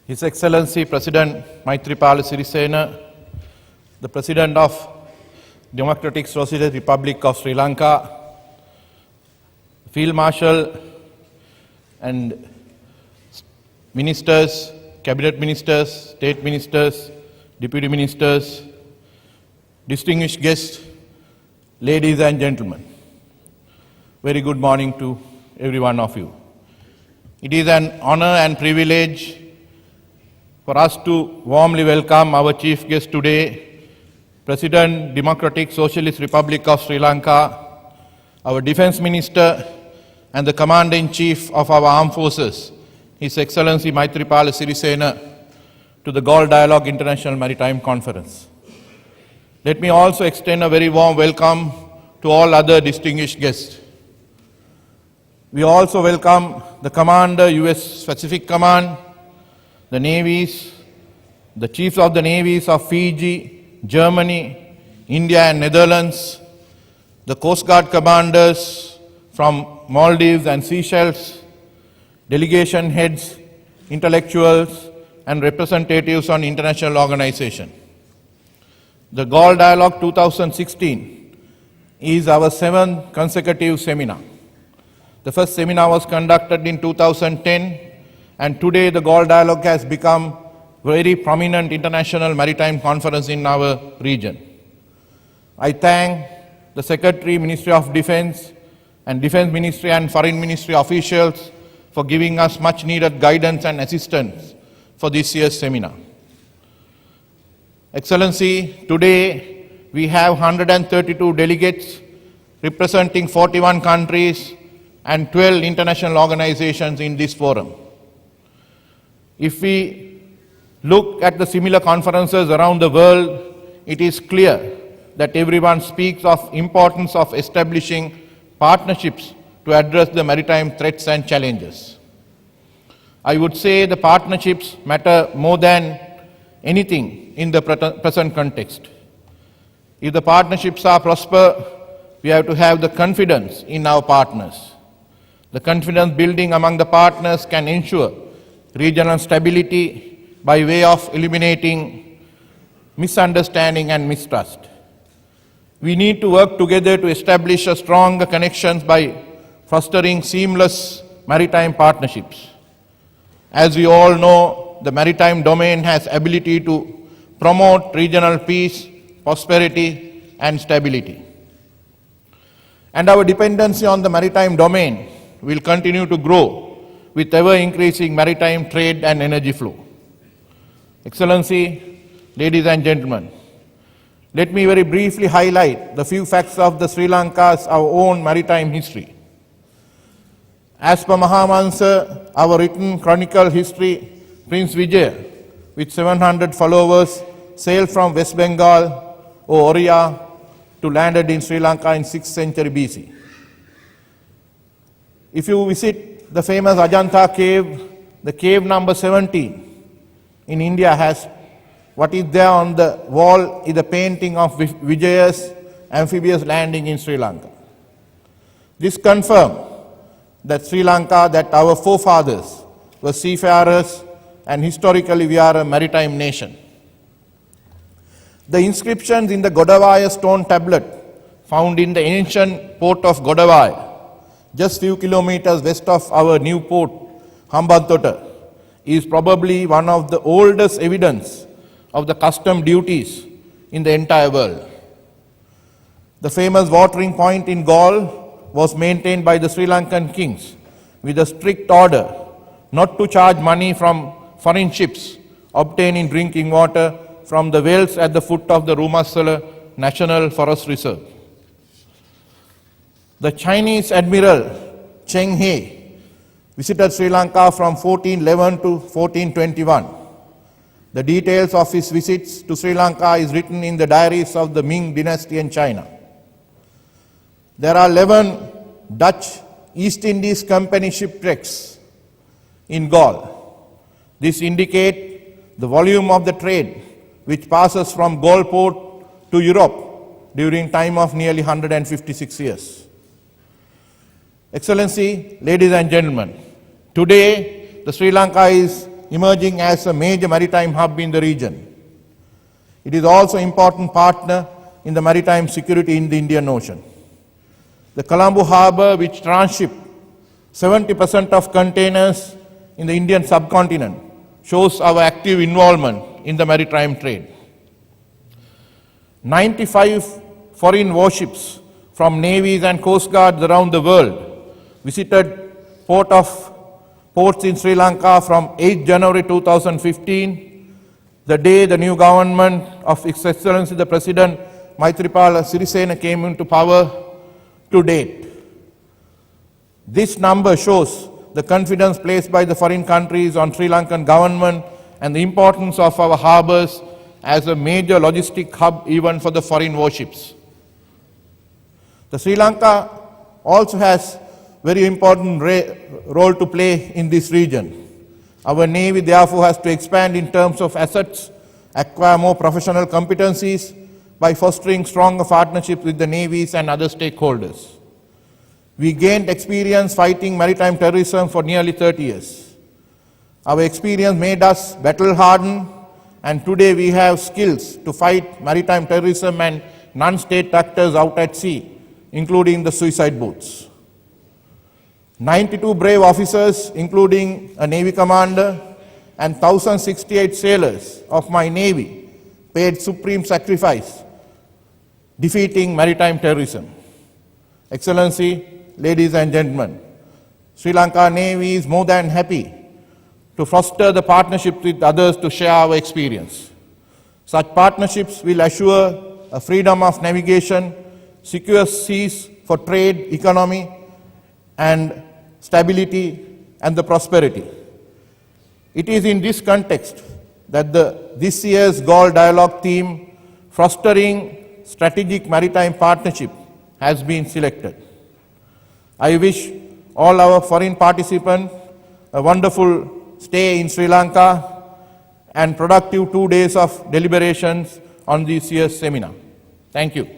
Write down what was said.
His Excellency President Maithripala Sirisena, the President of Democratic Socialist Republic of Sri Lanka, Field Marshal and ministers, cabinet ministers, state ministers, deputy ministers, distinguished guests, ladies and gentlemen. Very good morning to every one of you. It is an honor and privilege for us to warmly welcome our chief guest today, President, Democratic Socialist Republic of Sri Lanka, our Defence Minister and the Commander-in-Chief of our Armed Forces, His Excellency Maithripala Sirisena, to the Galle Dialogue International Maritime Conference. Let me also extend a very warm welcome to all other distinguished guests. We also welcome the Commander, U.S. Pacific Command, the navies, the chiefs of the navies of Fiji, Germany, India and Netherlands, the Coast Guard commanders from Maldives and Seychelles, delegation heads, intellectuals and representatives on international organizations. The Galle Dialogue 2016 is our 7th consecutive seminar. The first seminar was conducted in 2010, and today the Galle Dialogue has become a very prominent international maritime conference in our region. I thank the Secretary, Ministry of Defence, and Defence Ministry and Foreign Ministry officials for giving us much needed guidance and assistance for this year's seminar. Excellency, today we have 132 delegates representing 41 countries and 12 international organizations in this forum. If we look at the similar conferences around the world, it is clear that everyone speaks of importance of establishing partnerships to address the maritime threats and challenges. I would say the partnerships matter more than anything in the present context. If the partnerships are prosper, we have to have the confidence in our partners. The confidence building among the partners can ensure regional stability by way of eliminating misunderstanding and mistrust. We need to work together to establish a stronger connections by fostering seamless maritime partnerships. As we all know, the maritime domain has ability to promote regional peace, prosperity and stability. And our dependency on the maritime domain will continue to grow with ever-increasing maritime trade and energy flow. Excellency, ladies and gentlemen, let me very briefly highlight the few facts of the Sri Lanka's our own maritime history. As per Mahamansa, our written chronicle history, Prince Vijaya, with 700 followers, sailed from West Bengal or Oriya to landed in Sri Lanka in 6th century BC. If you visit the famous Ajanta cave, the cave number 17 in India has what is there on the wall is a painting of Vijaya's amphibious landing in Sri Lanka. This confirms that Sri Lanka, that our forefathers were seafarers and historically we are a maritime nation. The inscriptions in the Godavaya stone tablet found in the ancient port of Godavaya, just few kilometers west of our new port, Hambantota, is probably one of the oldest evidence of the custom duties in the entire world. The famous watering point in Galle was maintained by the Sri Lankan kings with a strict order not to charge money from foreign ships obtaining drinking water from the wells at the foot of the Rumasala National Forest Reserve. The Chinese Admiral Cheng He visited Sri Lanka from 1411 to 1421. The details of his visits to Sri Lanka is written in the diaries of the Ming dynasty in China. There are 11 Dutch East Indies Company shipwrecks in Galle. This indicates the volume of the trade which passes from Galle port to Europe during time of nearly 156 years. Excellency, ladies and gentlemen, today the Sri Lanka is emerging as a major maritime hub in the region. It is also an important partner in the maritime security in the Indian Ocean. The Colombo harbour, which transships 70% of containers in the Indian subcontinent, shows our active involvement in the maritime trade. 95 foreign warships from navies and coast guards around the world visited ports in Sri Lanka from 8 January 2015, the day the new government of His Excellency the President Maithripala Sirisena came into power, to date. This number shows the confidence placed by the foreign countries on Sri Lankan government and the importance of our harbours as a major logistic hub even for the foreign warships. The Sri Lanka also has very important role to play in this region. Our Navy therefore has to expand in terms of assets, acquire more professional competencies by fostering stronger partnerships with the navies and other stakeholders. We gained experience fighting maritime terrorism for nearly 30 years. Our experience made us battle-hardened, and today we have skills to fight maritime terrorism and non-state actors out at sea, including the suicide boats. 92 brave officers, including a Navy commander, and 1,068 sailors of my Navy paid supreme sacrifice, defeating maritime terrorism. Excellency, ladies and gentlemen, Sri Lanka Navy is more than happy to foster the partnership with others to share our experience. Such partnerships will assure a freedom of navigation, secure seas for trade, economy, and stability and the prosperity. It is in this context that this year's Galle Dialogue theme, Fostering Strategic Maritime Partnership, has been selected. I wish all our foreign participants a wonderful stay in Sri Lanka and productive 2 days of deliberations on this year's seminar. Thank you.